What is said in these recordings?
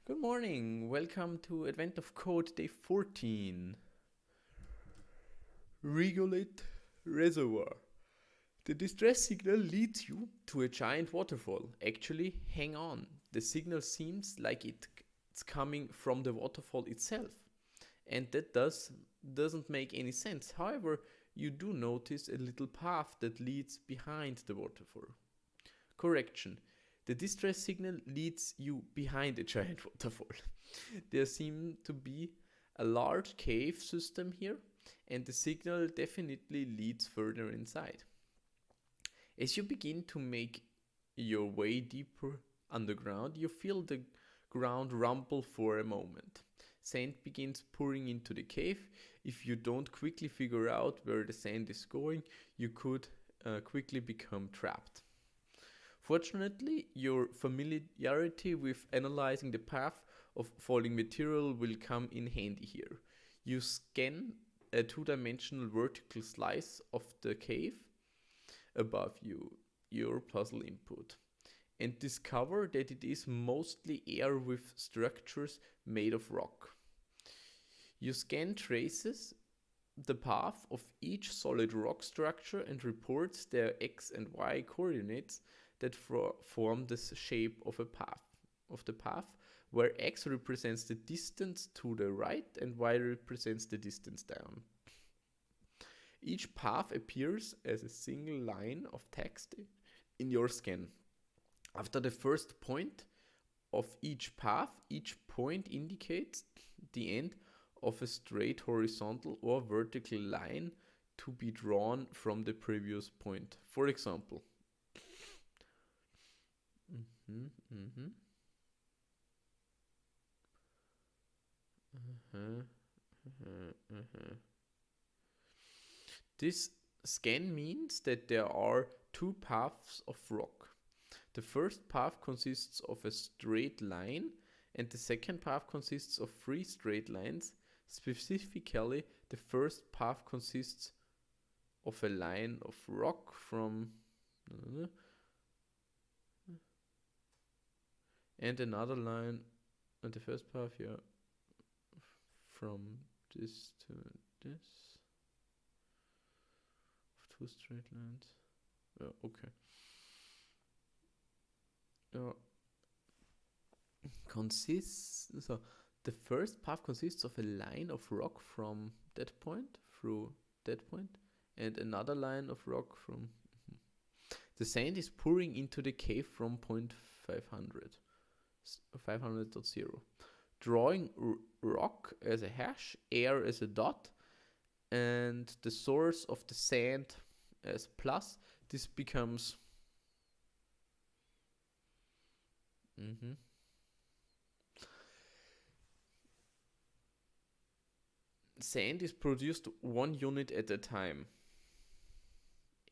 Good morning. Welcome to Advent of Code Day 14. Regolith Reservoir. The distress signal leads you to a giant waterfall. Actually, hang on. The signal seems like it's coming from the waterfall itself. And that doesn't make any sense. However, you do notice a little path that leads behind the waterfall. Correction. The distress signal leads you behind a giant waterfall. There seems to be a large cave system here, and the signal definitely leads further inside. As you begin to make your way deeper underground, you feel the ground rumble for a moment. Sand begins pouring into the cave. If you don't quickly figure out where the sand is going, you could quickly become trapped. Fortunately, your familiarity with analyzing the path of falling material will come in handy here. You scan a two-dimensional vertical slice of the cave above you, your puzzle input, and discover that it is mostly air with structures made of rock. You scan traces the path of each solid rock structure and reports their x and y coordinates that form the shape of the path, where x represents the distance to the right and y represents the distance down. Each path appears as a single line of text in your scan. After the first point of each path, each point indicates the end of a straight horizontal or vertical line to be drawn from the previous point. For example, This scan means that there are two paths of rock. The first path consists of a straight line, and the second path consists of three straight lines. Specifically, the first path consists of a line of rock from and another line, and the first path here from this to this of two straight lines. Okay. So the first path consists of a line of rock from that point through that point, and another line of rock from. The sand is pouring into the cave from point 500.0. Drawing rock as a hash, air as a dot, and the source of the sand as plus, this becomes sand is produced one unit at a time.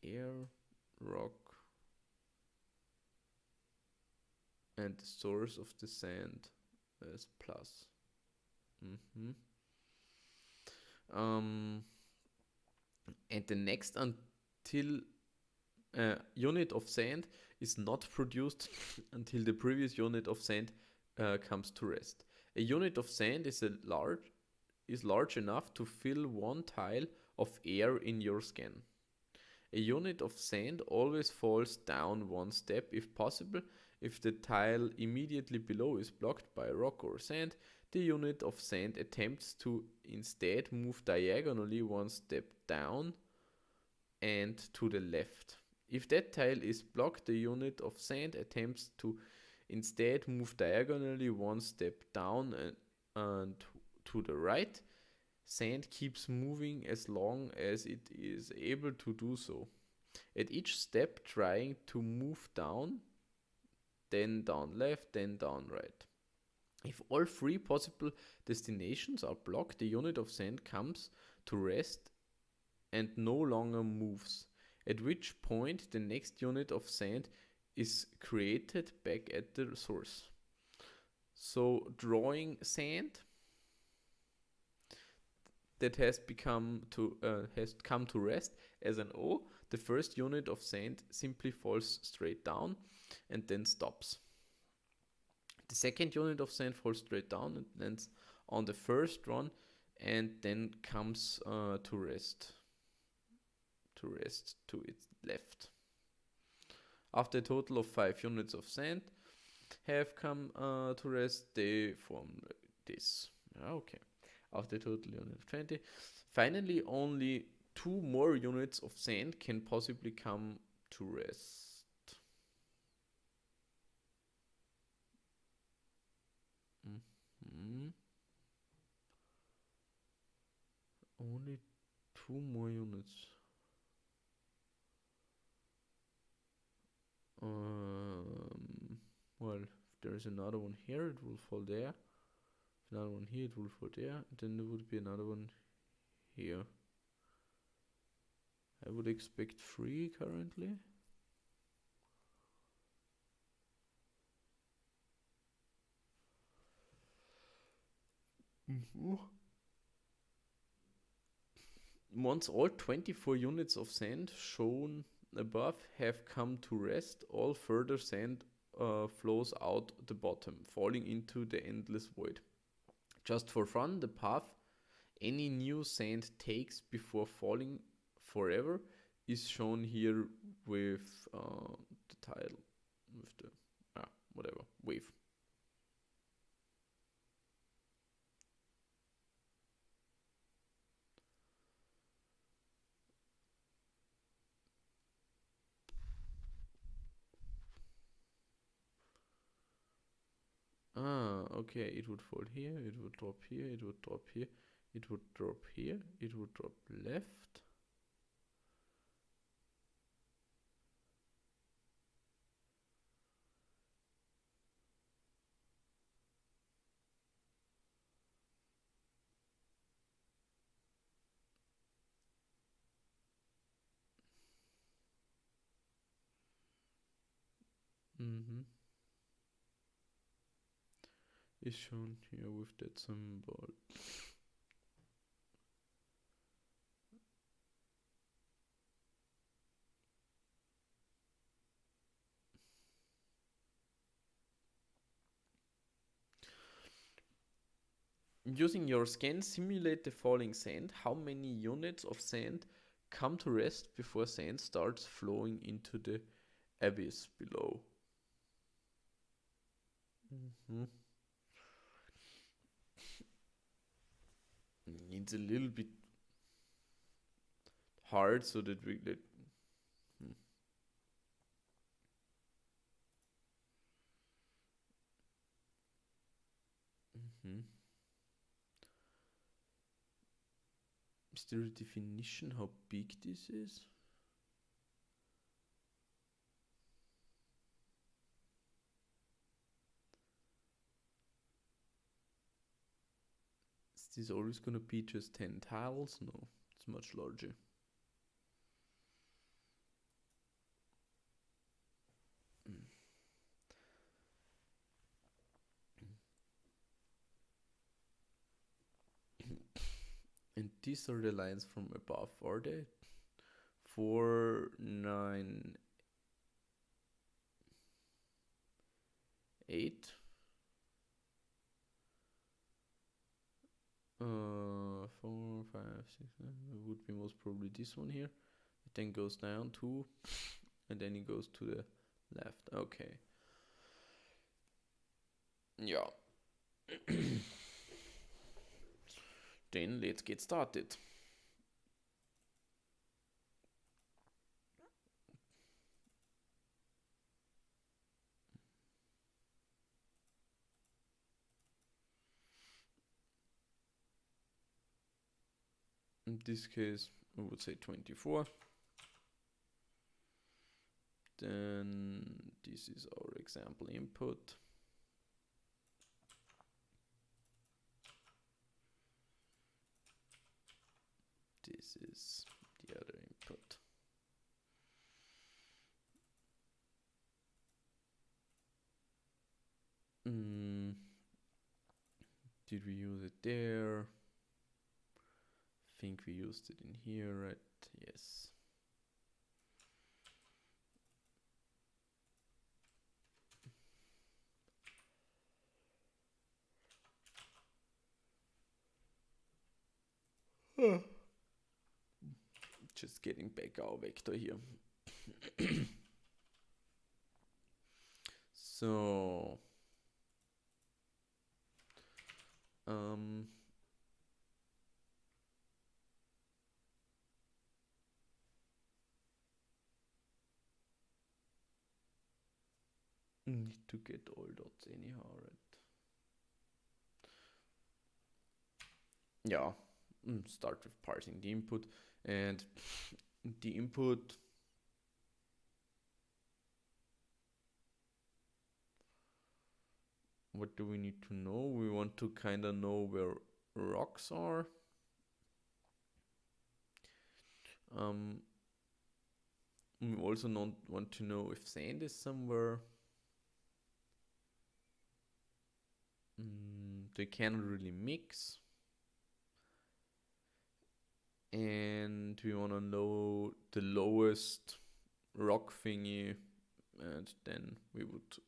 Air, rock, and the source of the sand as plus. And the next until unit of sand is not produced until the previous unit of sand comes to rest. A unit of sand is large enough to fill one tile of air in your scan. A unit of sand always falls down one step if possible. If the tile immediately below is blocked by rock or sand, the unit of sand attempts to instead move diagonally one step down and to the left. If that tile is blocked, the unit of sand attempts to instead move diagonally one step down and to the right. Sand keeps moving as long as it is able to do so. At each step, trying to move down, then down left, then down right. If all three possible destinations are blocked, the unit of sand comes to rest and no longer moves, at which point the next unit of sand is created back at the source. So drawing sand that has come to rest as an O, the first unit of sand simply falls straight down and then stops. The second unit of sand falls straight down and lands on the first one, and then comes to rest to its left. After a total of 5 units of sand have come to rest, they form this. Okay. After a total unit of 20. Finally, only 2 more units of sand can possibly come to rest. Only 2 more units. Well, if there's another one here, it will fall there. If another one here, it will fall there. Then there would be another one here. I would expect 3 currently. Once all 24 units of sand shown above have come to rest, all further sand flows out the bottom, falling into the endless void. Just for fun, the path any new sand takes before falling forever is shown here with the title, with the whatever, wave. Okay, it would fall here, it would drop here, it would drop here, it would drop here, it would drop left. Is shown here with that symbol. Using your scan, simulate the falling sand. How many units of sand come to rest before sand starts flowing into the abyss below? It's a little bit hard so that we let. Is there a definition how big this is? Is this always gonna be just 10 tiles? No, it's much larger. And these are the lines from above, are they? 4, 9, 8. 4, 5, 6, 7. It would be most probably this one here. It then goes down 2, and then it goes to the left. Okay. Yeah. Then let's get started. In this case, I would say 24. Then this is our example input. This is the other input. Did we use it there? I think we used it in here, right? Yes. Just getting back our vector here. So need to get all dots anyhow, right? Yeah, start with parsing the input, and the input what do we need to know? We want to kind of know where rocks are. We also want to know if sand is somewhere. They cannot really mix. And we want to know the lowest rock thingy, and then we would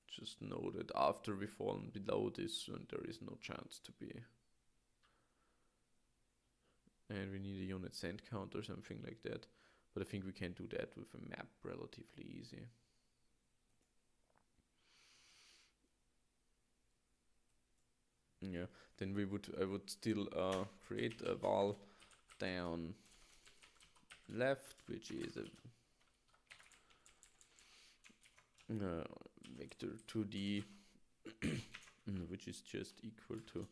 just know that after we fall below this, and there is no chance to be. And we need a unit sand count or something like that. But I think we can do that with a map relatively easy. Yeah, then I would still create a val down left, which is a vector 2D, which is just equal to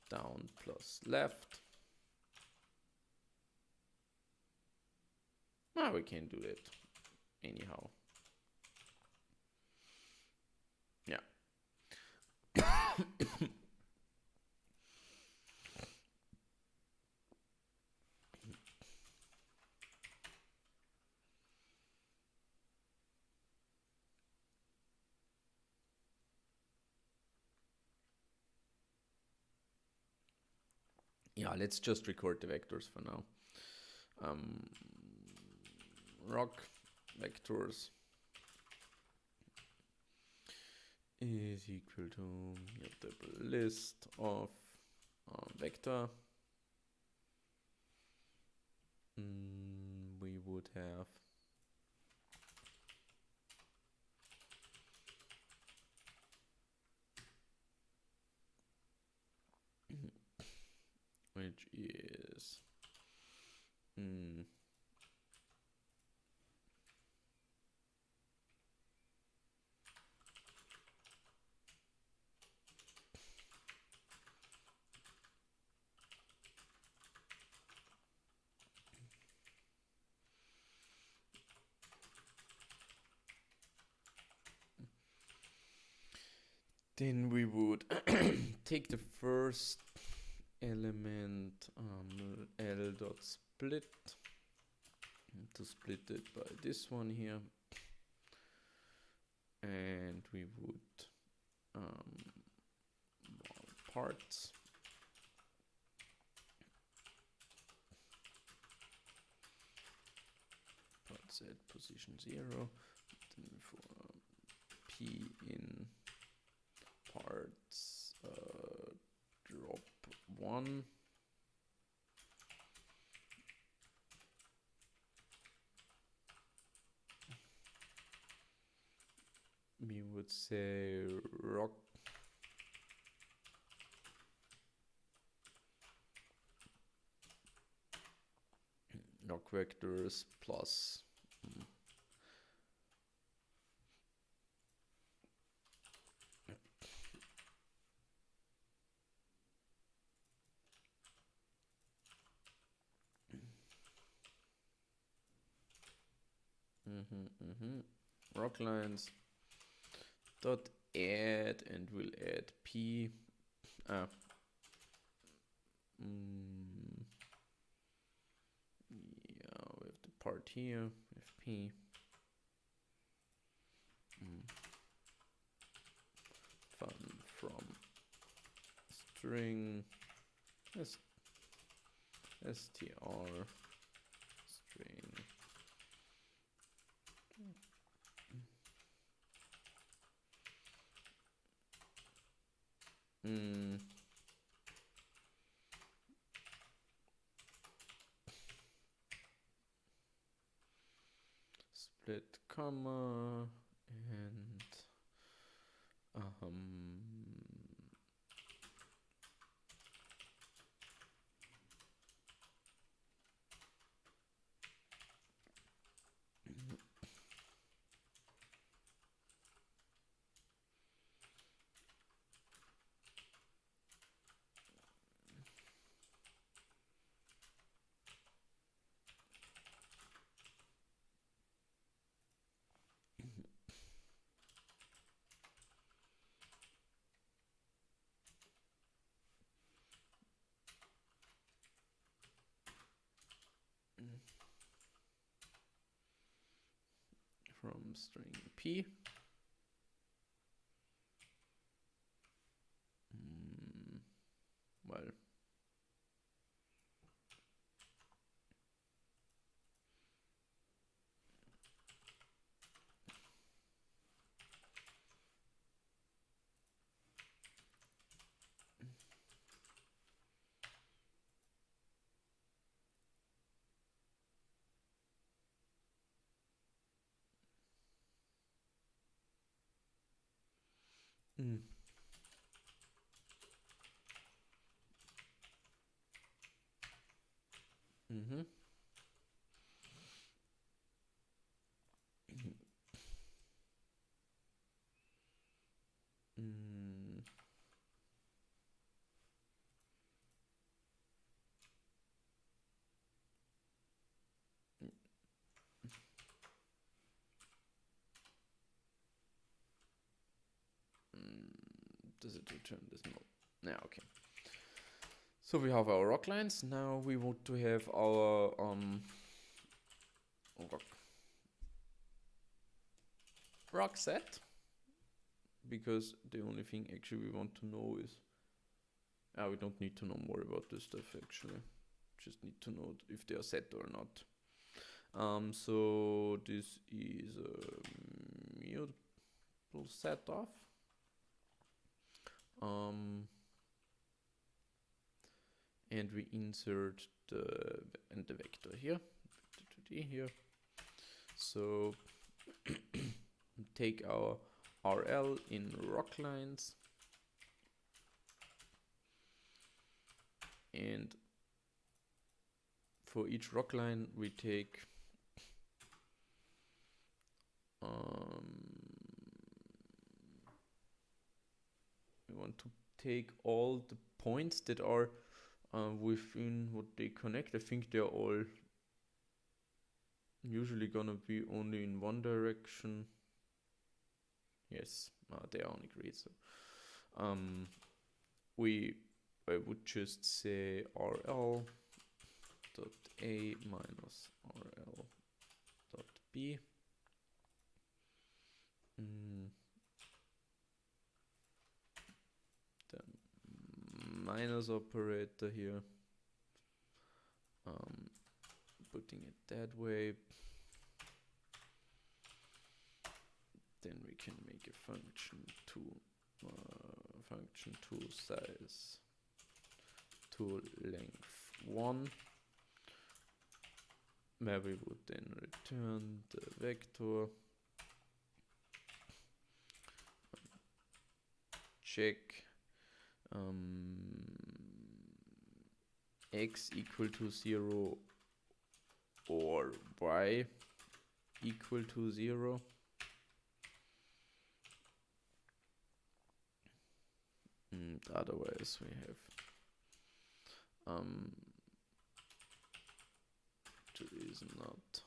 down plus left. We can do that anyhow. Yeah. Yeah, let's just record the vectors for now. Rock vectors is equal to the list of vector. We would have which is then we would take the first element L dot split to split it by this one here, and we would parts at position 0, then for p in parts drop 1, we would say rock vectors plus rock lines dot add, and we'll add p yeah, we have the part here with p fun from string str string split comma and from string p. Well, does it return this? No. Yeah, okay. So we have our rock lines. Now we want to have our rock set, because the only thing actually we want to know is we don't need to know more about this stuff actually. Just need to know if they are set or not. So this is a mutable set of. And we insert the vector here, here. So take our RL in rock lines, and for each rock line we take we want to take all the points that are within what they connect. I think they're all usually gonna be only in one direction. Yes, they are only great. So I would just say RL dot A minus RL dot B. The minus operator here. Putting it that way. Then we can make a function to size to length 1, where we would then return the vector, check x equal to 0 or y equal to 0. And otherwise we have it is not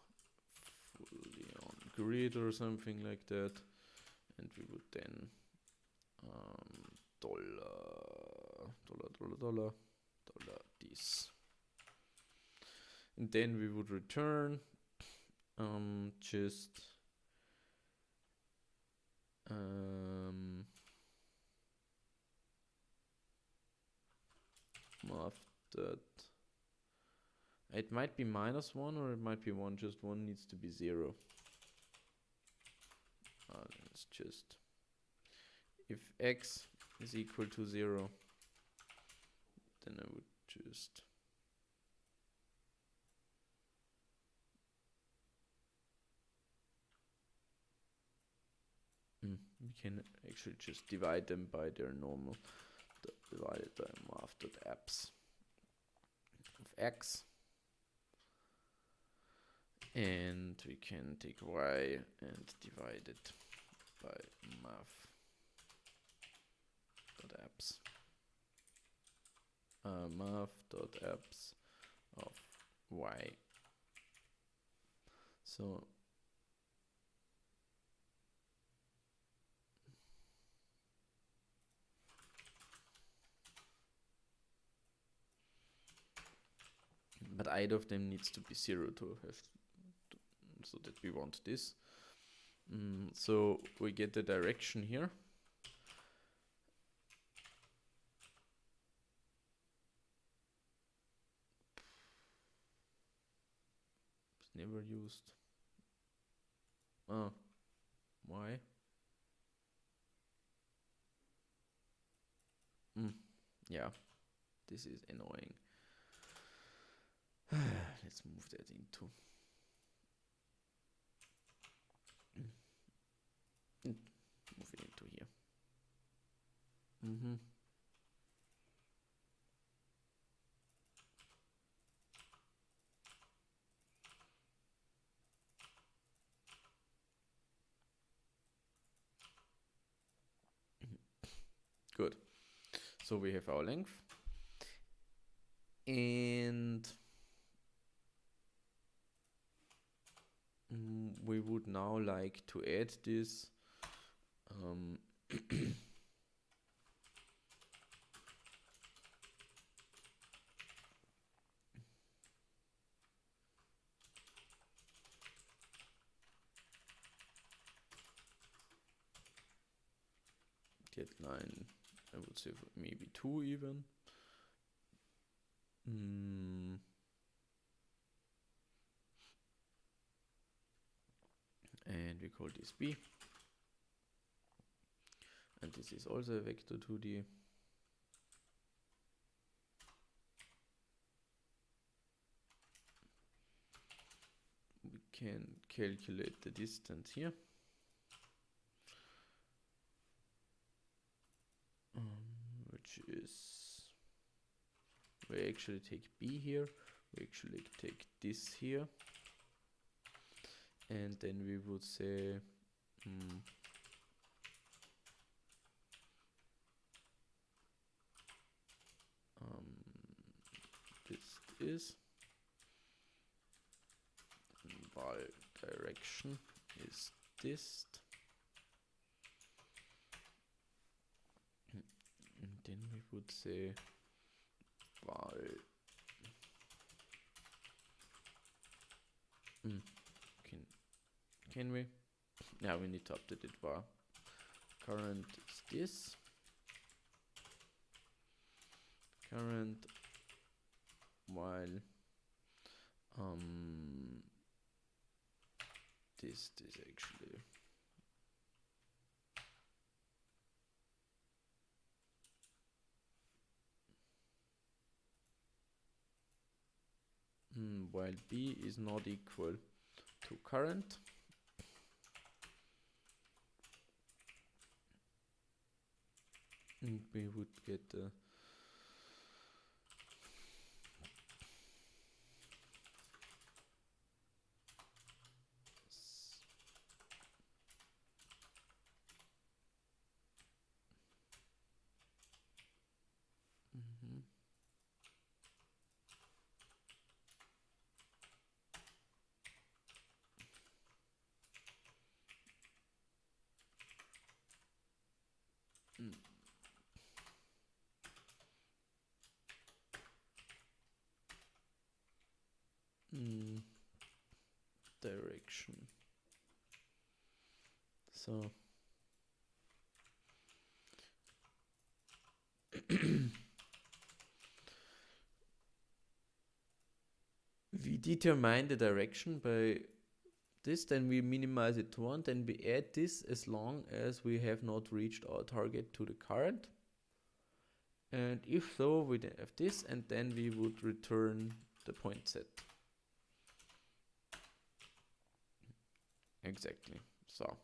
fully on grid or something like that, and we would then $$ this, and then we would return just after it might be -1 or it might be 1, just one needs to be 0. It's just if x is equal to 0, then I would just We can actually just divide them by their normal, divided by math.apps of x, and we can take y and divide it by math.apps math.apps of y. So but either of them needs to be 0 to have so that we want this. So we get the direction here. It's never used. Oh, why? Yeah, this is annoying. Let's move that into. Move it into here. Good. So we have our length. And we would now like to add this deadline, I would say maybe 2 even. And we call this b. And this is also a vector 2D. We can calculate the distance here. Which is, we actually take b here, we actually take this here, and then we would say this is y direction is this, and then we would say y can we? Yeah, we need to update it. Var current is this, current while this actually while b is not equal to current, and we would get the direction. So we determine the direction by this, then we minimize it to 1, then we add this as long as we have not reached our target to the current. And if so, we then have this, and then we would return the point set. Exactly. So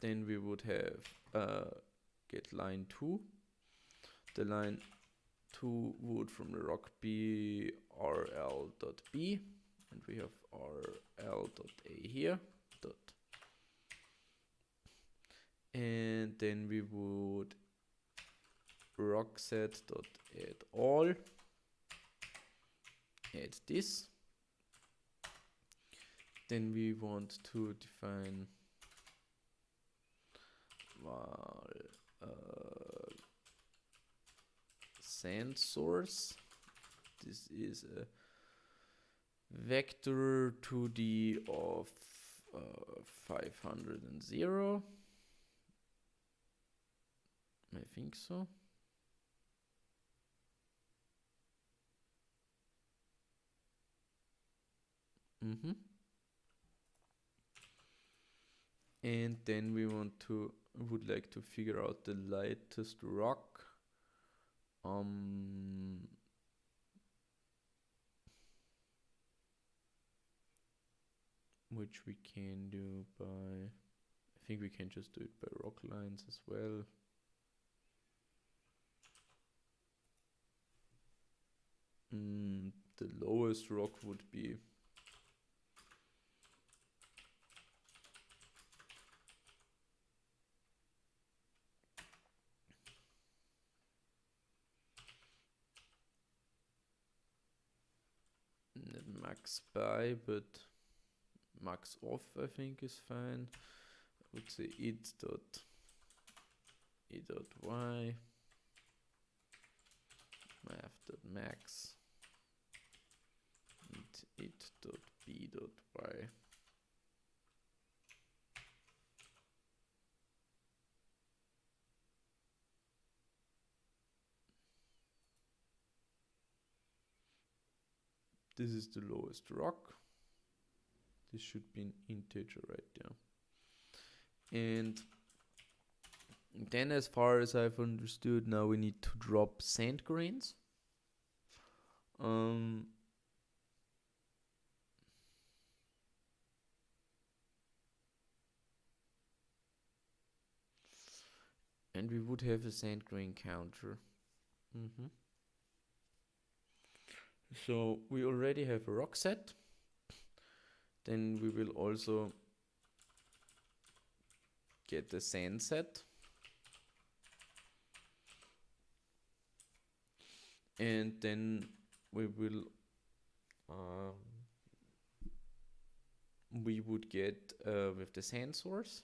Then we would have get line 2. The line 2 would from the rock be rl.b, and we have rl.a here. And then we would rockset.add all, add this. Then we want to define sand source. This is a vector 2D of 500 and 0. I think so. And then we would like to figure out the lightest rock. Which we can do by, I think we can just do it by rock lines as well. The lowest rock would be not max by, but max off I think is fine. I would say it dot y math.max and it.b.y. This is the lowest rock. This should be an integer right there. And then, as far as I've understood, now we need to drop sand grains. And we would have a sand grain counter. So we already have a rock set. Then we will also get the sand set. And then we will we would get with the sand source.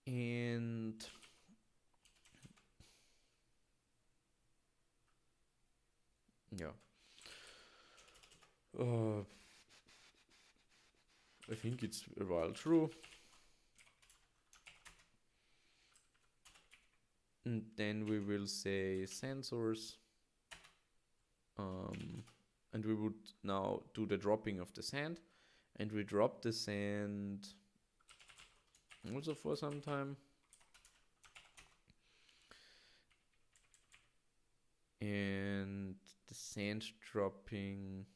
And yeah, I think it's a while true. And then we will say sand source, and we would now do the dropping of the sand, and we drop the sand also for some time. And the sand dropping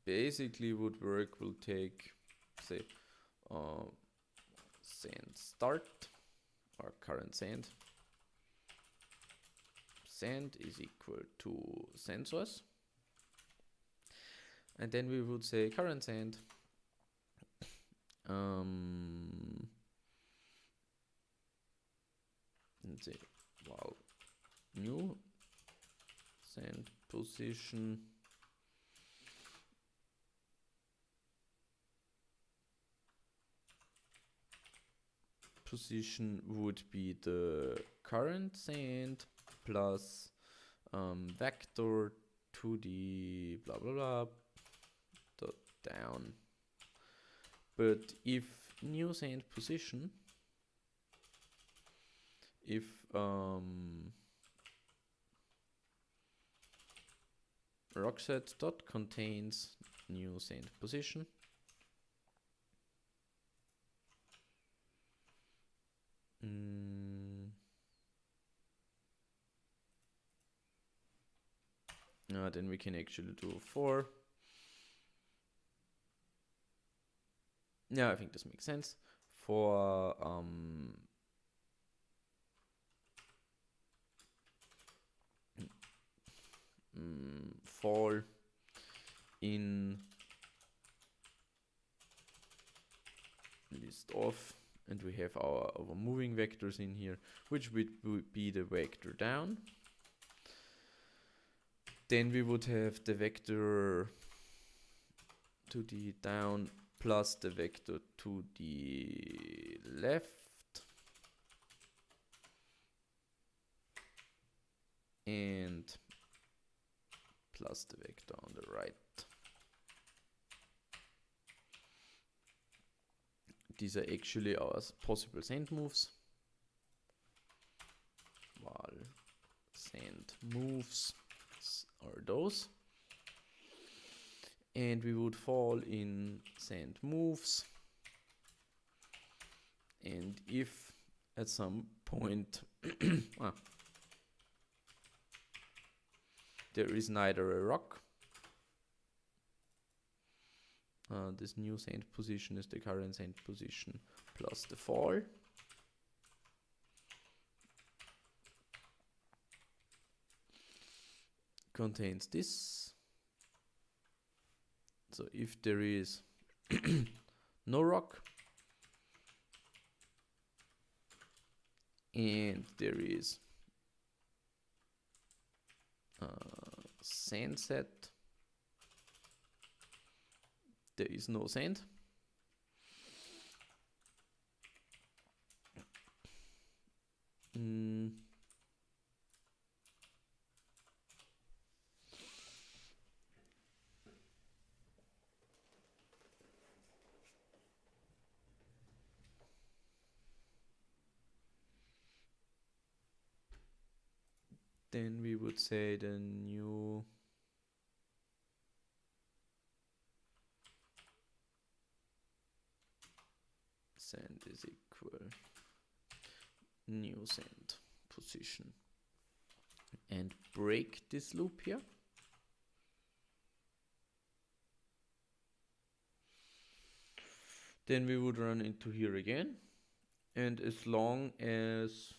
basically would work. Will take, say, sand start or current sand. Sand is equal to sand source, and then we would say current sand and say wow new sand position would be the current sand plus vector to the blah blah blah dot down. But if new sand position, if rockset dot contains new sand position, then we can actually do for. Yeah, I think this makes sense. For fall in list of, and we have our moving vectors in here, which would be the vector down. Then we would have the vector to the down plus the vector to the left, and plus the vector on the right. These are actually our possible send moves. While send moves are those. And we would fall in send moves. And if at some point there is neither a rock, this new send position is the current send position plus the fall. Contains this. So if there is no rock and there is sand set, there is no sand. Then we would say the new send is equal new send position, and break this loop here. Then we would run into here again, and as long as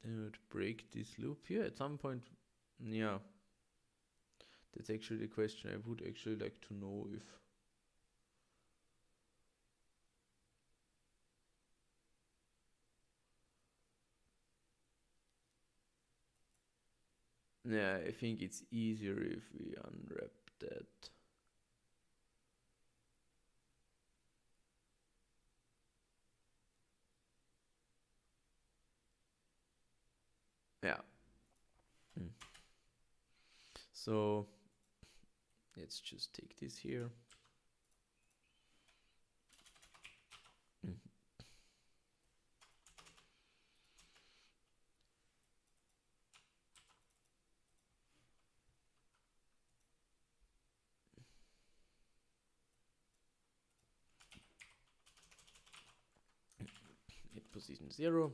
they would break this loop here at some point, yeah, that's actually the question I would actually like to know if yeah, I think it's easier if we unwrap that. Yeah. So let's just take this here. At position 0.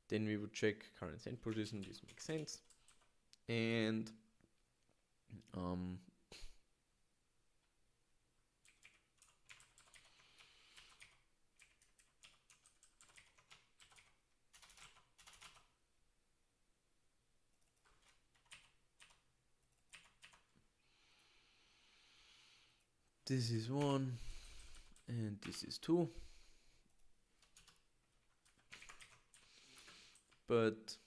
Then we would check current send position. This makes sense. And this is 1 and this is 2. But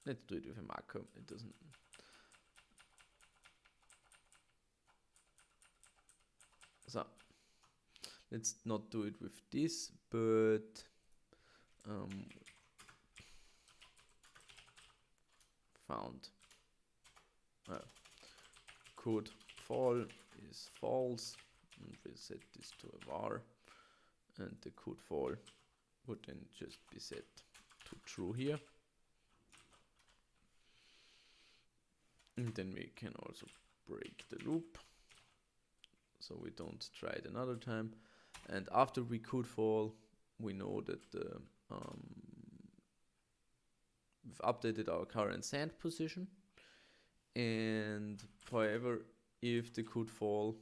let's do it with a marker. It doesn't. So let's not do it with this, but found could fall is false, and we set this to a var, and the could fall would then just be set to true here. And then we can also break the loop, so we don't try it another time. And after we could fall, we know that we've updated our current sand position. And however, if the could fall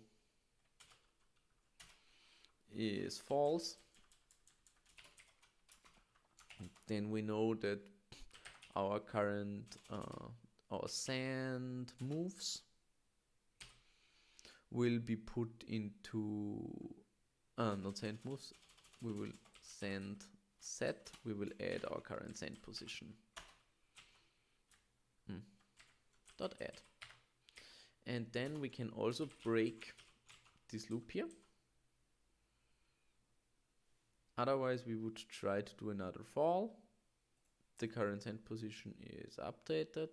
is false, then we know that our current our sand moves will be put into not sand moves, we will sand set, we will add our current sand position dot add. And then we can also break this loop here. Otherwise we would try to do another fall. The current sand position is updated.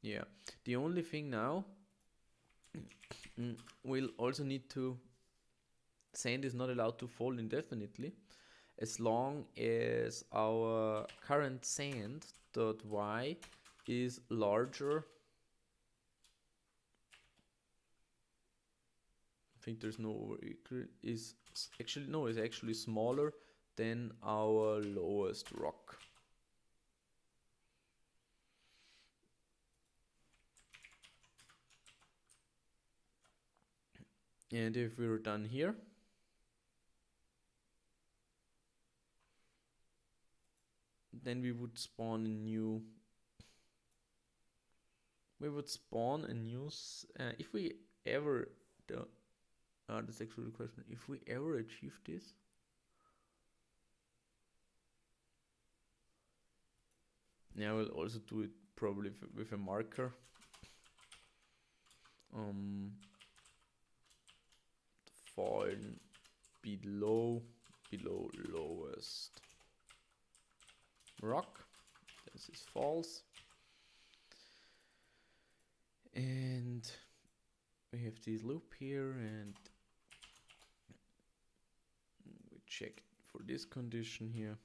Yeah, the only thing now, we'll also need to, sand is not allowed to fall indefinitely as long as our current sand dot y is larger. I think there's no over equal, is actually, no, it's actually smaller than our lowest rock. And if we're done here, then we would spawn a new, if we ever, that's actually the question, if we ever achieve this, yeah, we'll also do it probably with a marker. Fallen below lowest rock. This is false. And we have this loop here, and we check for this condition here.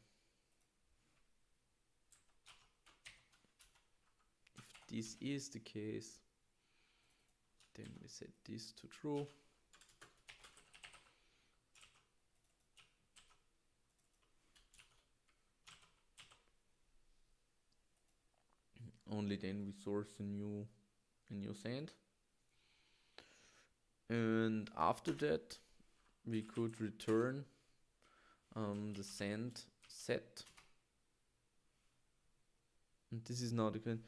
If this is the case, then we set this to true. Only then we source a new sand. And after that we could return the sand set. And this is now the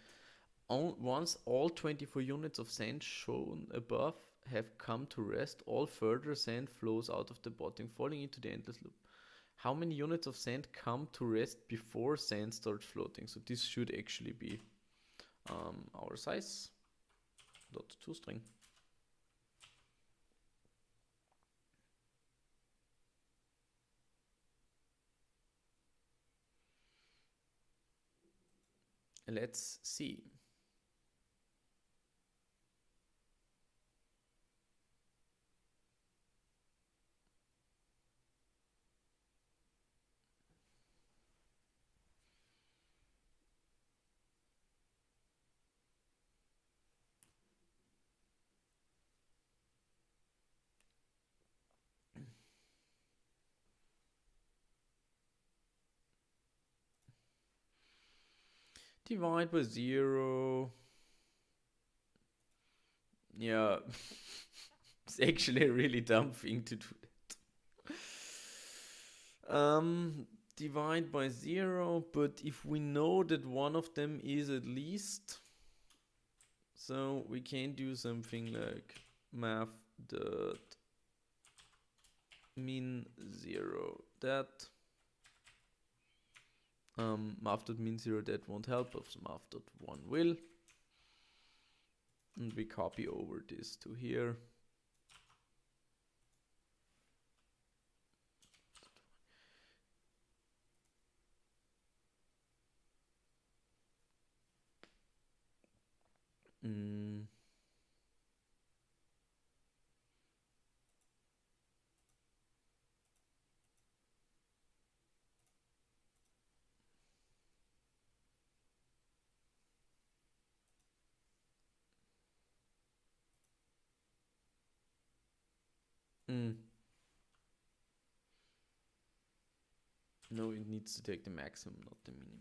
once all 24 units of sand shown above have come to rest, all further sand flows out of the bottom, falling into the endless loop. How many units of sand come to rest before sand starts floating? So this should actually be our size dot toString. Let's see. Divide by 0. Yeah, it's actually a really dumb thing to do that. Divide by 0, but if we know that one of them is at least, so we can do something like math dot min 0 that. Math.min 0 that won't help us, math.1 will. And we copy over this to here. Mm. No, it needs to take the maximum, not the minimum.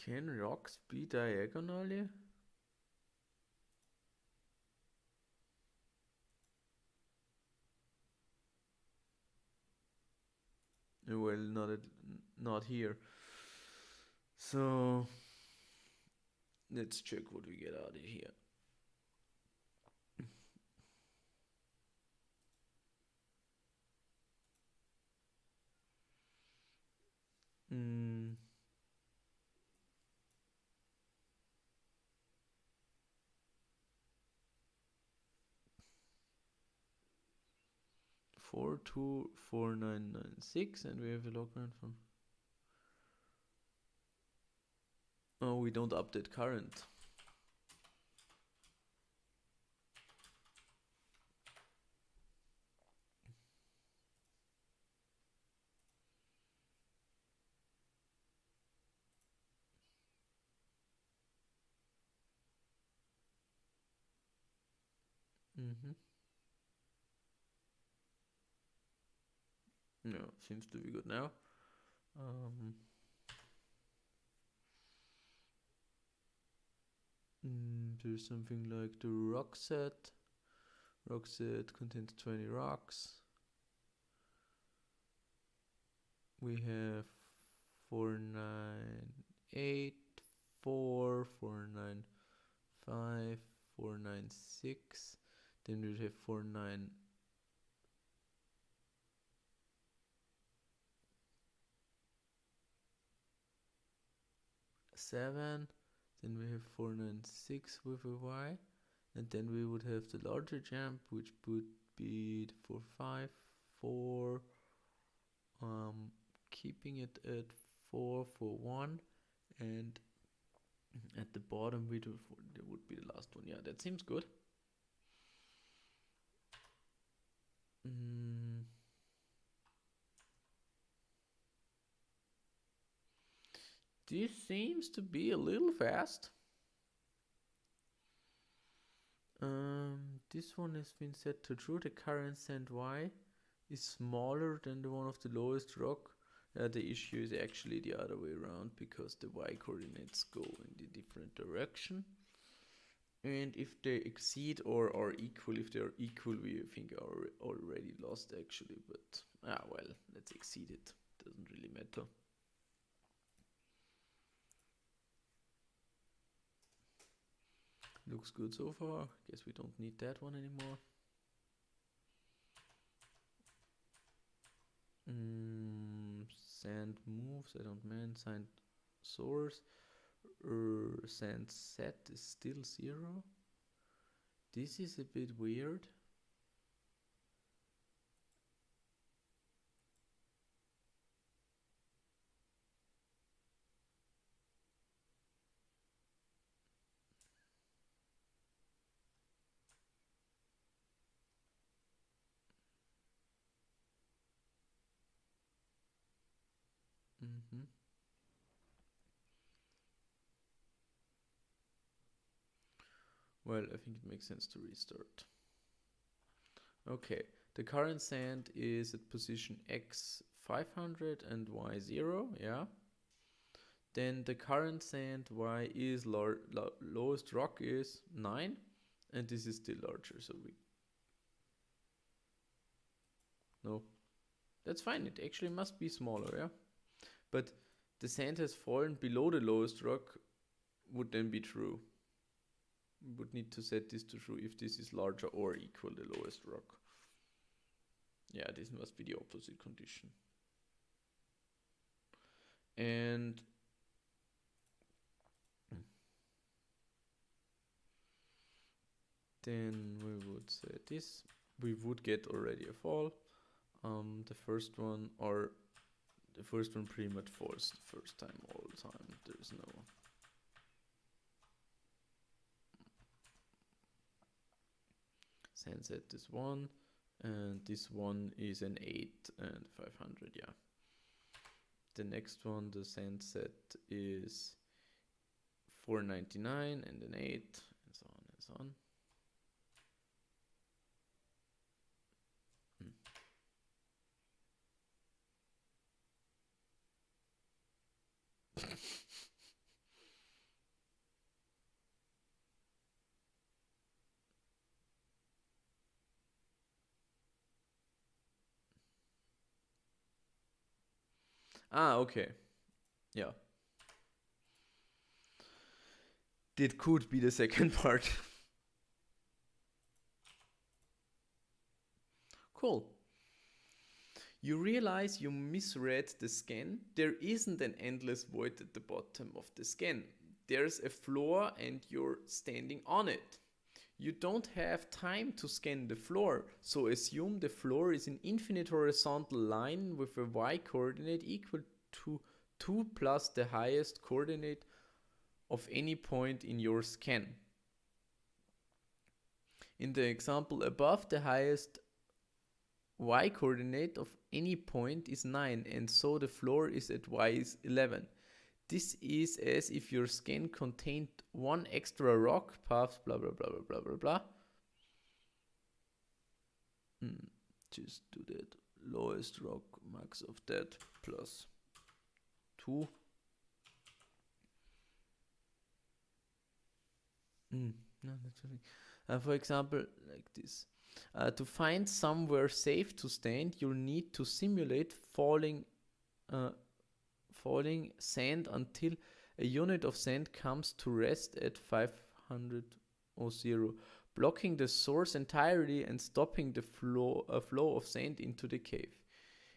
Can rocks be diagonally? Well, not here. So let's check what we get out of here. Mm. 424996, and we have a logline from. Oh, we don't update current. Mm-hmm. No, seems to be good now. There's something like the rock set. Rock set contains 20 rocks. We have 498, 495, 496. Then we have 497. Then we have 496 with a Y. And then we would have the larger jump, which would be 454. Keeping it at 441, and at the bottom there would be the last one. Yeah, that seems good. This seems to be a little fast. This one has been set to true. The current send Y is smaller than the one of the lowest rock. The issue is actually the other way around, because the Y coordinates go in the different direction. And if they exceed or are equal, if they are equal, we think are already lost actually. But well, let's exceed it. Doesn't really matter. Looks good so far. Guess we don't need that one anymore. Sand moves, I don't mind. Sand source. Sand set is still 0. This is a bit weird. Well, I think it makes sense to restart. Okay, the current sand is at position X 500 and Y 0, yeah. Then the current sand Y is lowest rock is 9, and this is still larger, so no, that's fine. It actually must be smaller, yeah. But the sand has fallen below the lowest rock would then be true. We would need to set this to true if this is larger or equal the lowest rock. Yeah, this must be the opposite condition. And then we would say this. We would get already a fall. The first one pretty much falls the first time all the time. There's no. Sand set is 1, and this one is an 8 and 500, yeah. The next one, the sand set is 499 and an 8, and so on and so on. Okay. Yeah. That could be the second part. Cool. You realize you misread the scan. There isn't an endless void at the bottom of the scan. There's a floor and you're standing on it. You don't have time to scan the floor, so assume the floor is an infinite horizontal line with a y coordinate equal to 2 plus the highest coordinate of any point in your scan. In the example above, the highest y coordinate of any point is 9, and so the floor is at y is 11. This is as if your scan contained one extra rock, paths, blah blah blah blah blah blah. Just do that. Lowest rock, max of that, plus 2. No, that's funny. For example, like this. To find somewhere safe to stand, you'll need to simulate falling sand until a unit of sand comes to rest at 500 or 0, blocking the source entirely and stopping the flow of sand into the cave.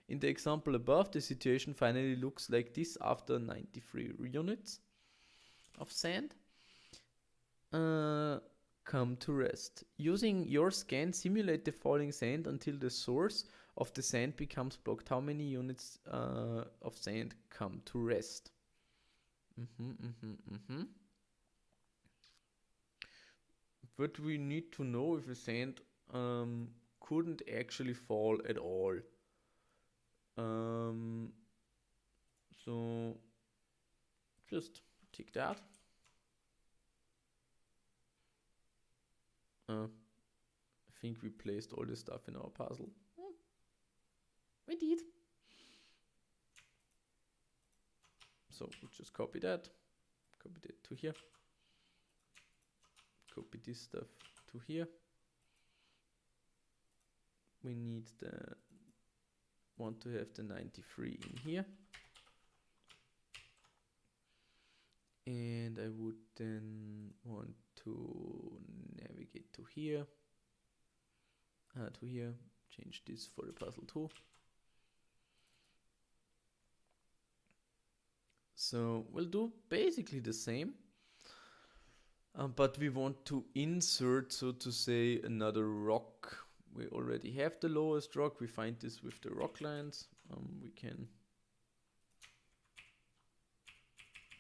In the example above, the situation finally looks like this after 93 units of sand come to rest. Using your scan, simulate the falling sand until the source of the sand becomes blocked. How many units of sand come to rest? But we need to know if the sand couldn't actually fall at all. So just tick that. I think we placed all the stuff in our puzzle. We did. So we'll just copy that to here. Copy this stuff to here. We want to have the 93 in here. And I would then want to navigate to here. Change this for the puzzle too. So we'll do basically the same, but we want to insert, so to say, another rock. We already have the lowest rock. We find this with the rock lines. We can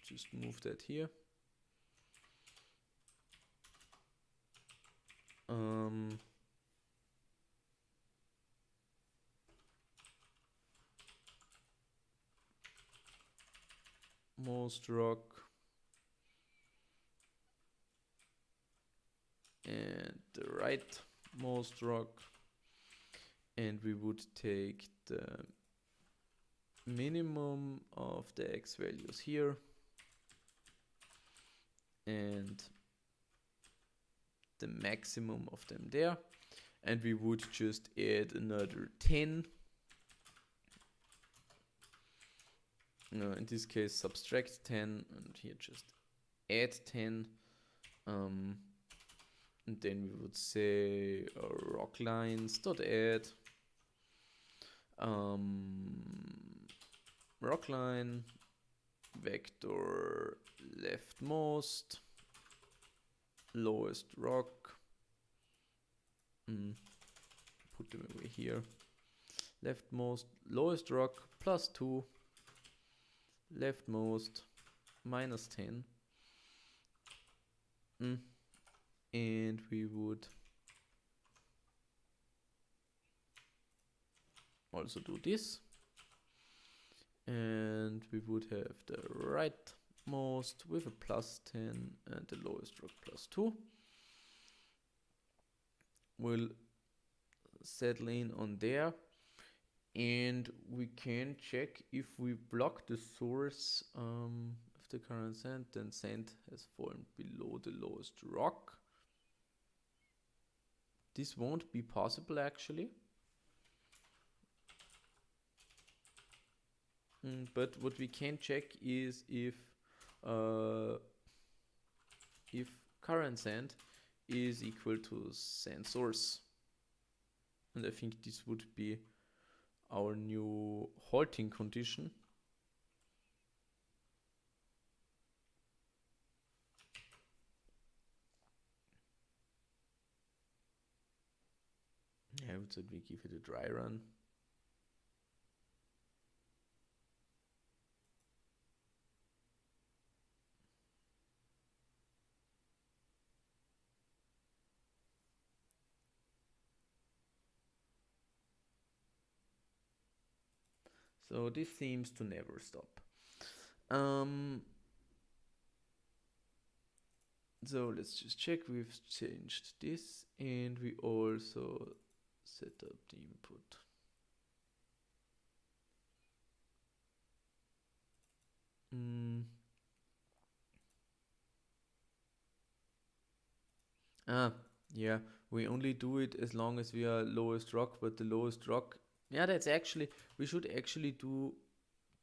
just move that here. Most rock and the rightmost rock, and we would take the minimum of the x values here and the maximum of them there, and we would just add another 10. In this case, subtract 10, and here just add 10. And then we would say rock lines dot add rock line vector leftmost lowest rock Put them away here. Leftmost, lowest rock, +2. Leftmost, -10. And we would also do this. And we would have the rightmost with a +10 and the lowest rock +2. We'll settle in on there. And we can check if we block the source of the current sand, then sand has fallen below the lowest rock. This won't be possible actually. But what we can check is if current sand is equal to sand source. And I think this would be our new halting condition. Yeah, so we give it a dry run. So this seems to never stop. So let's just check. We've changed this, and we also set up the input. Yeah, we only do it as long as we are lowest rock, but the lowest rock, yeah, that's actually, we should actually do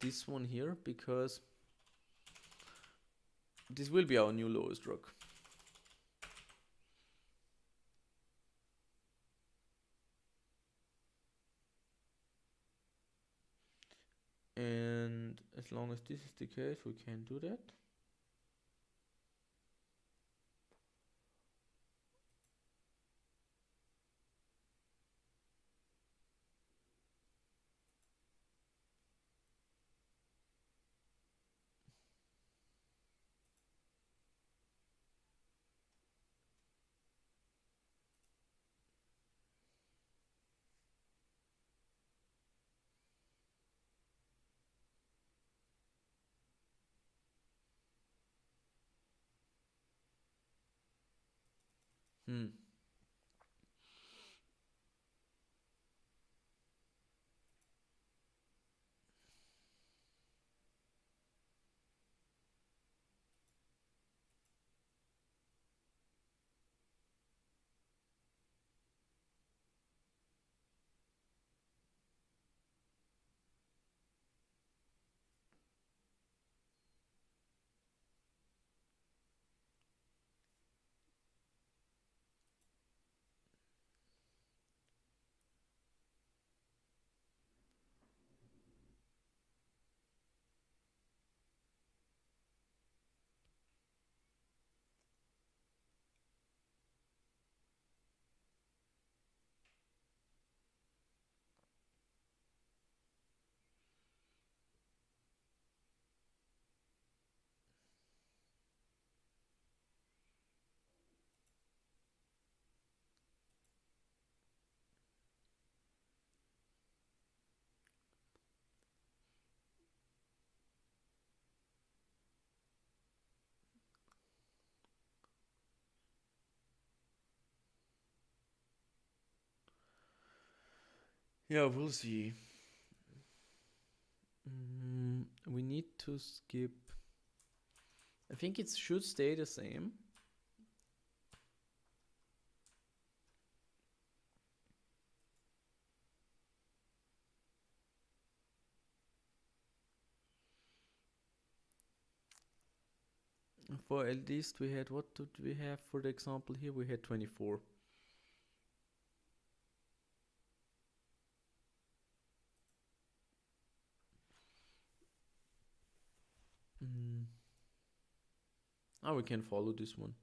this one here, because this will be our new lowest rock. And as long as this is the case, we can do that. Yeah, we'll see. We need to skip. I think it should stay the same. For at least we had, what did we have for the example here? We had 24. Oh, we can follow this one.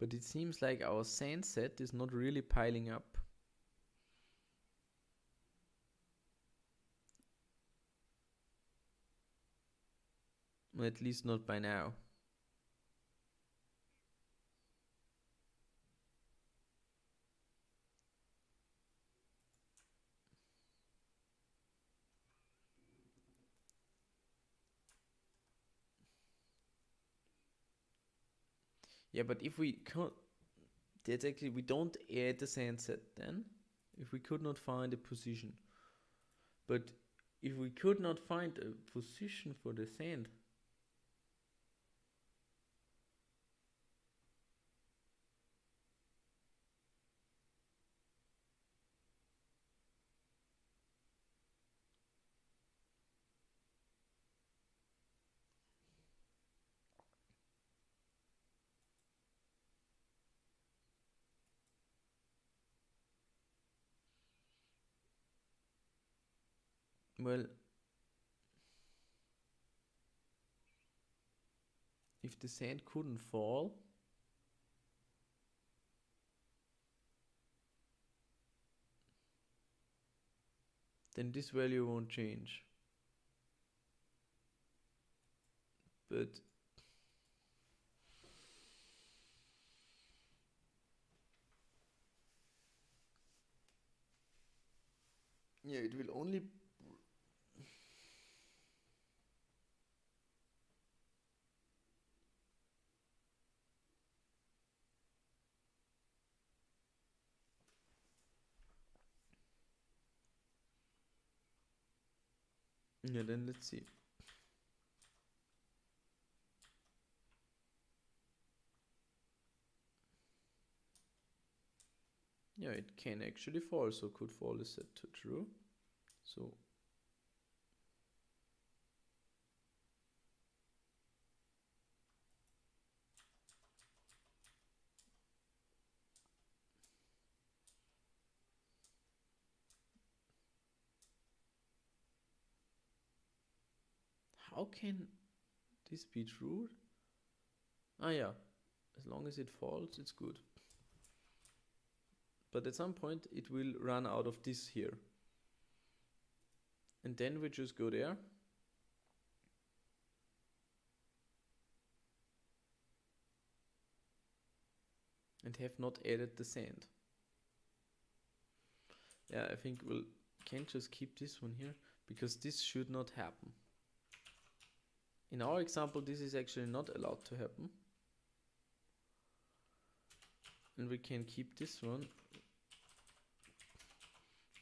But it seems like our sand set is not really piling up. At least not by now. Yeah, but if we can't, that's actually, we don't add the sand set then, if we could not find a position. But if we could not find a position for the sand, well, if the sand couldn't fall, then this value won't change. But yeah, it will only. Yeah, then let's see. Yeah, it can actually fall, so could fall is set to true. So how can this be true? Ah yeah, as long as it falls, it's good. But at some point it will run out of this here. And then we just go there. And have not added the sand. Yeah, I think we'll can just keep this one here, because this should not happen. In our example, this is actually not allowed to happen. And we can keep this one.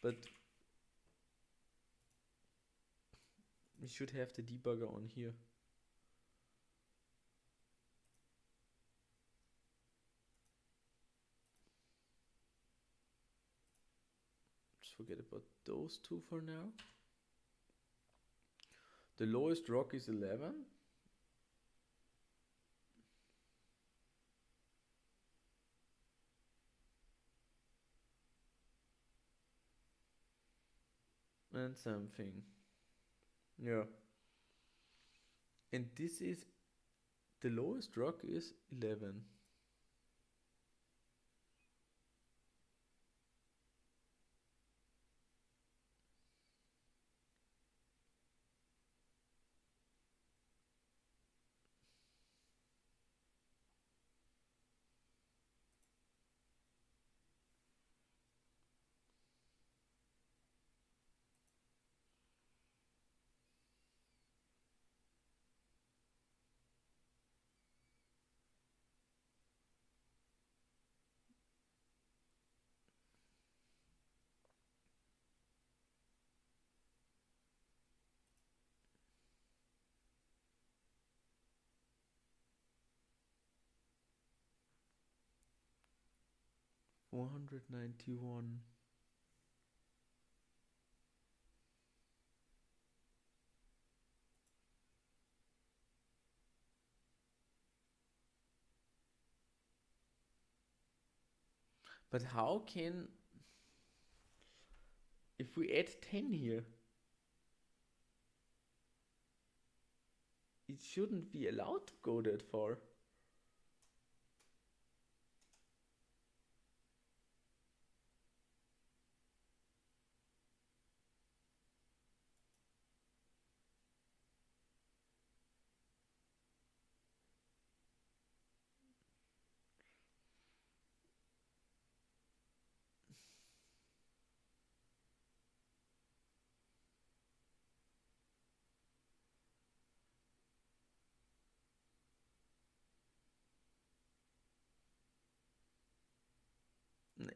But we should have the debugger on here. Just forget about those two for now. The lowest rock is 11. And something. Yeah. And this is, the lowest rock is 11. $491. But how can, if we add 10 here, it shouldn't be allowed to go that far.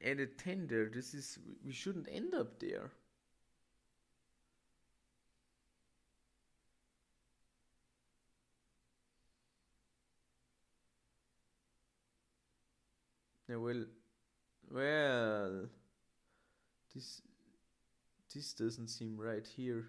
added 10 there. This is, we shouldn't end up there. Yeah, well, this this doesn't seem right here.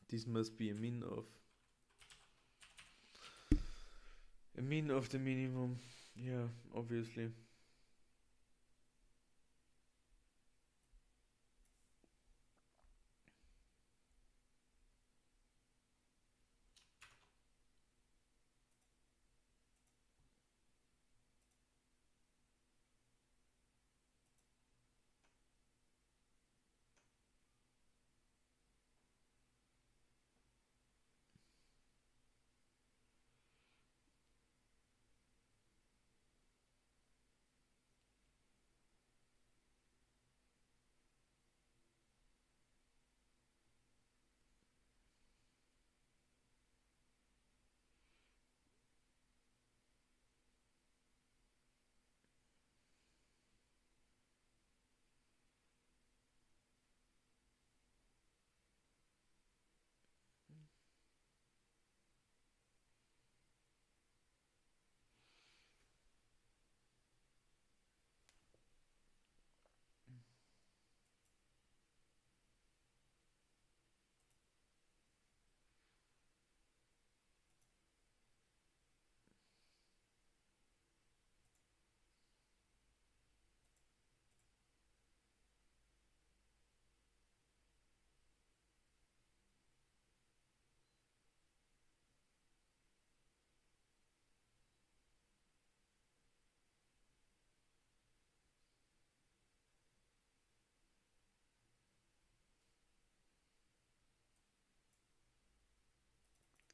This must be a min of the minimum. Yeah, obviously.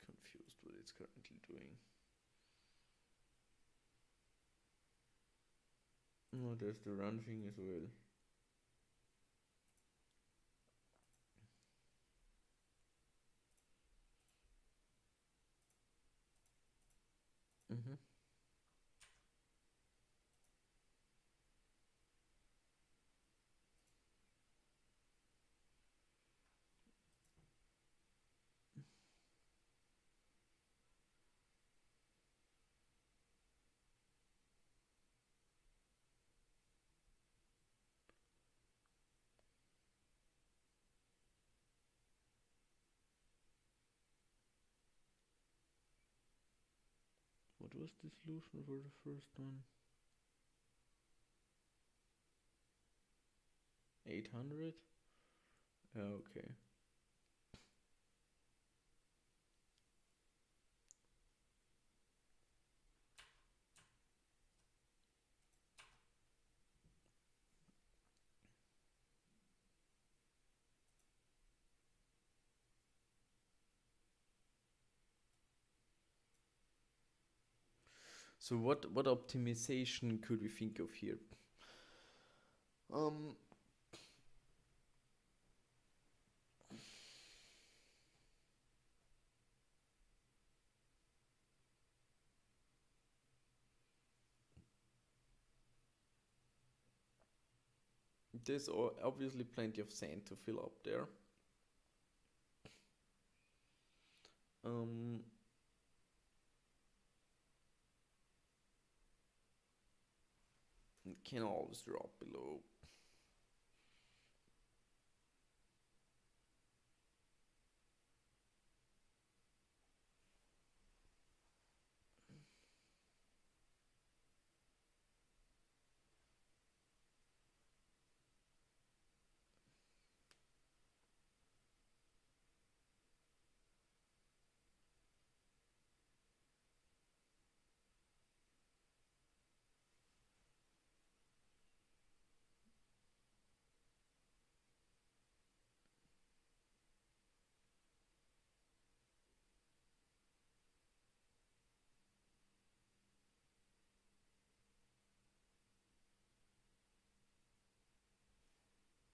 Confused what it's currently doing. Oh, there's the run thing as well. Mm-hmm. What was the solution for the first one? 800? Okay. So what optimization could we think of here? Um, there's obviously plenty of sand to fill up there. Um, it can always drop below.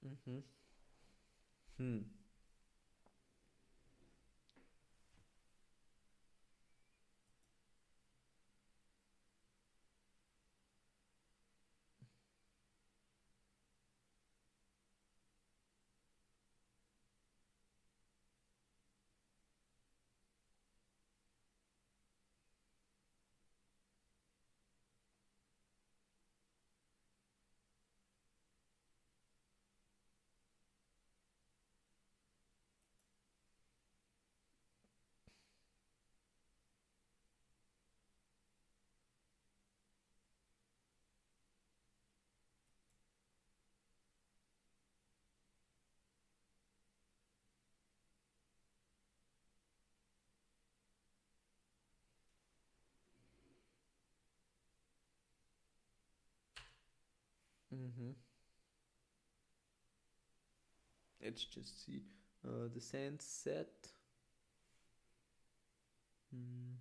Mm-hmm. Hmm. Mm-hmm. Let's just see. The sand set. Hmm.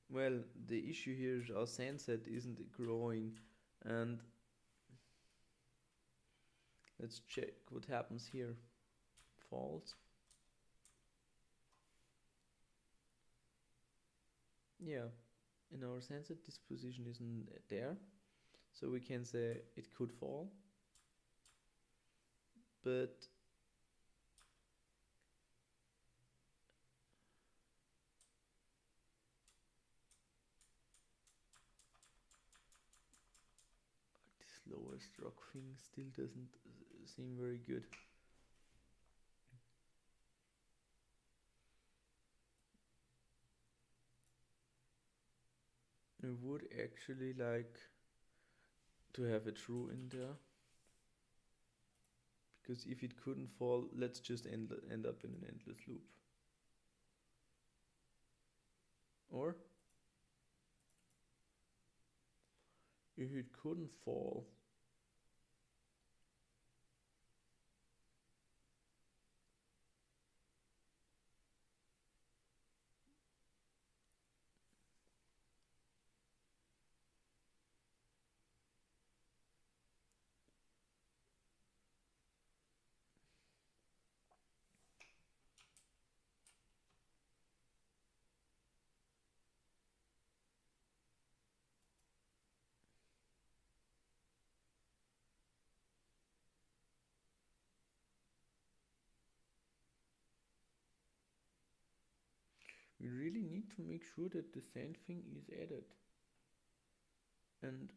Well, the issue here is our sand set isn't growing, and let's check what happens here. False. Yeah, in our sand set, this position isn't there, so we can say it could fall, but this lowest rock thing still doesn't seem very good. I would actually like to have a true in there, because if it couldn't fall, let's just end up in an endless loop. Or if it couldn't fall, we really need to make sure that the sand thing is added. And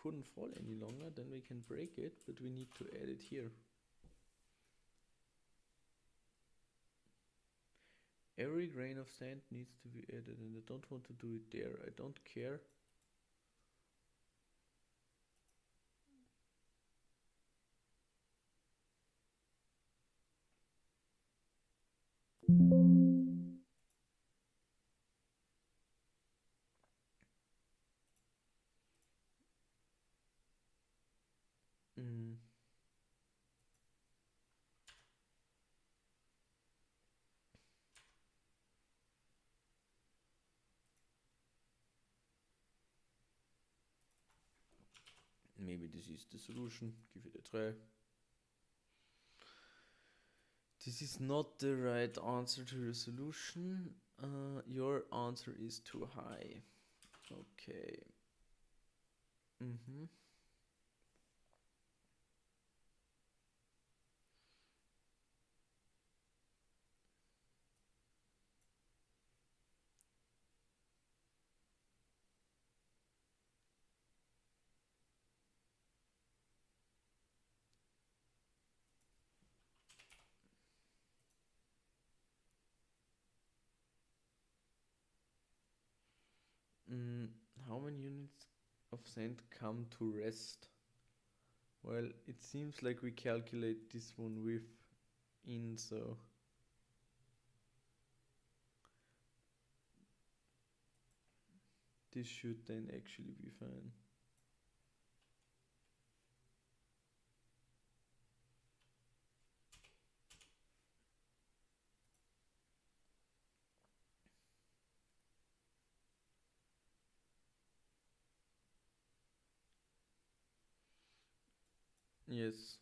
couldn't fall any longer, then we can break it, but we need to add it here. Every grain of sand needs to be added, and I don't want to do it there. I don't care. Mm. Maybe this is the solution. Give it a try. This is not the right answer to the solution. Your answer is too high. Okay. Mm-hmm. Mm, how many units of sand come to rest? Well, it seems like we calculate this one with in, so this should then actually be fine. Yes.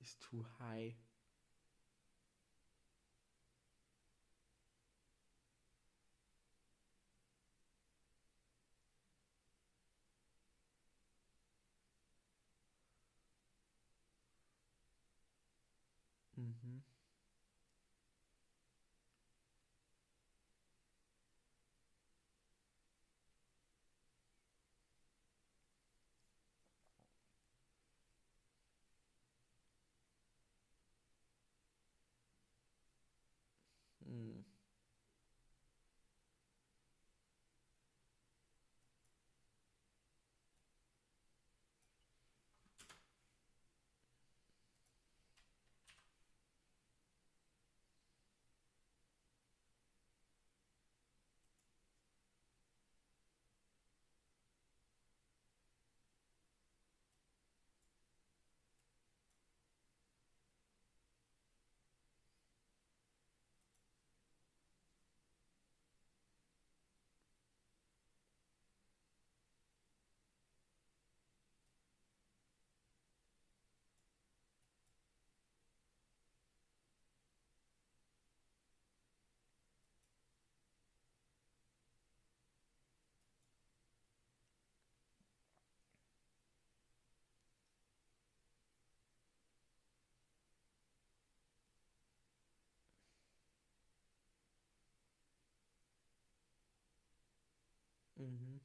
Is too high. Mm-hmm. Mm. Mm-hmm.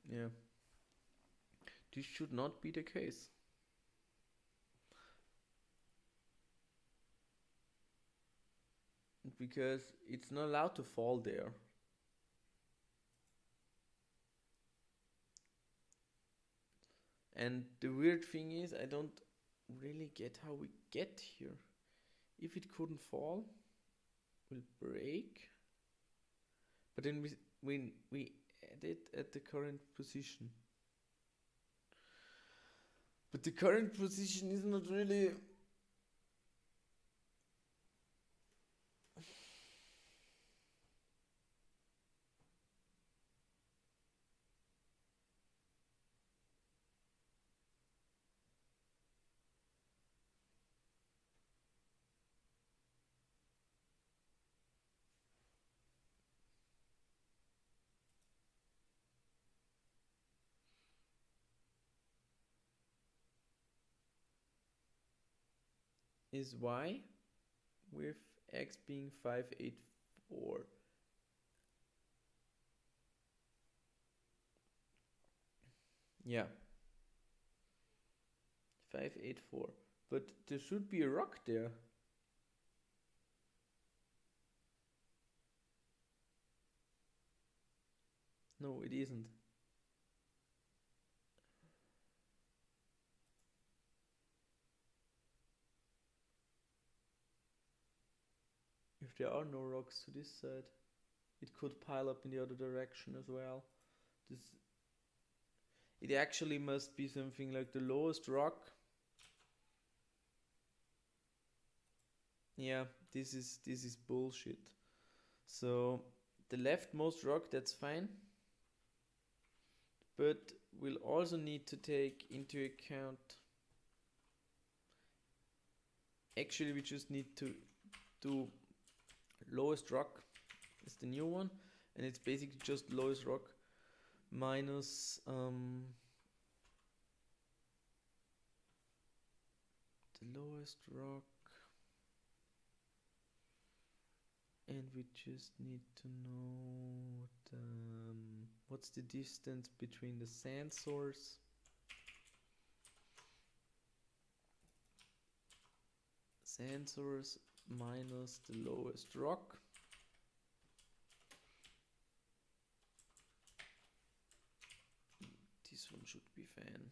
Yeah. This should not be the case. Because it's not allowed to fall there. And the weird thing is, I don't really get how we get here. If it couldn't fall, will break. But then we add it at the current position. But the current position is not really. Is y with x being 584. Yeah, 584. But there should be a rock there. No, it isn't. If there are no rocks to this side, it could pile up in the other direction as well. This, it actually must be something like the lowest rock. Yeah, this is bullshit. So the leftmost rock, that's fine. But we'll also need to take into account, actually we just need to do lowest rock is the new one, and it's basically just lowest rock minus the lowest rock, and we just need to know what's the distance between the sand source minus the lowest rock. This one should be fine.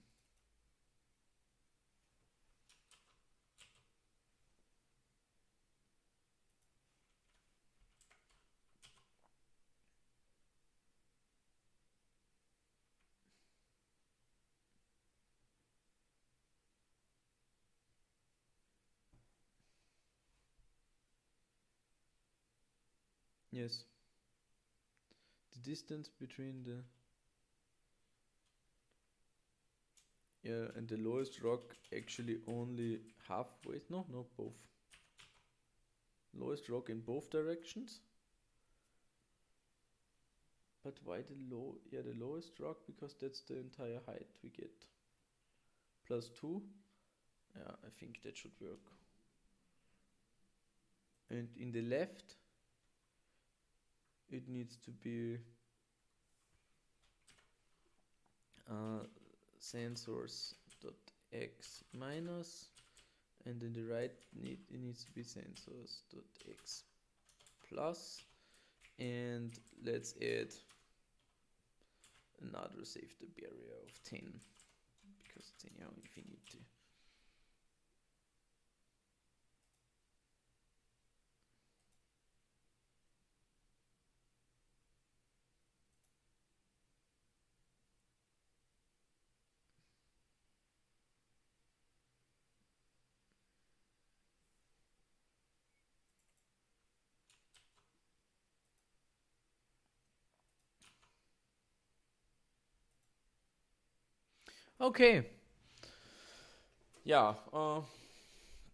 Yes. The distance between the and the lowest rock actually only halfway. No, both. Lowest rock in both directions. But why the low? Yeah, the lowest rock, because that's the entire height we get. Plus 2. Yeah, I think that should work. And in the left, it needs to be sand source dot x minus, and in the right it needs to be sand source dot x plus, and let's add another save the barrier of 10 because it's anyhow infinity. Okay. Yeah,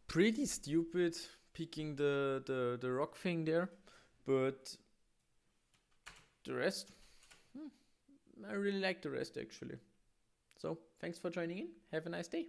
pretty stupid picking the rock thing there, but the rest, I really like the rest actually. So thanks for joining in. Have a nice day.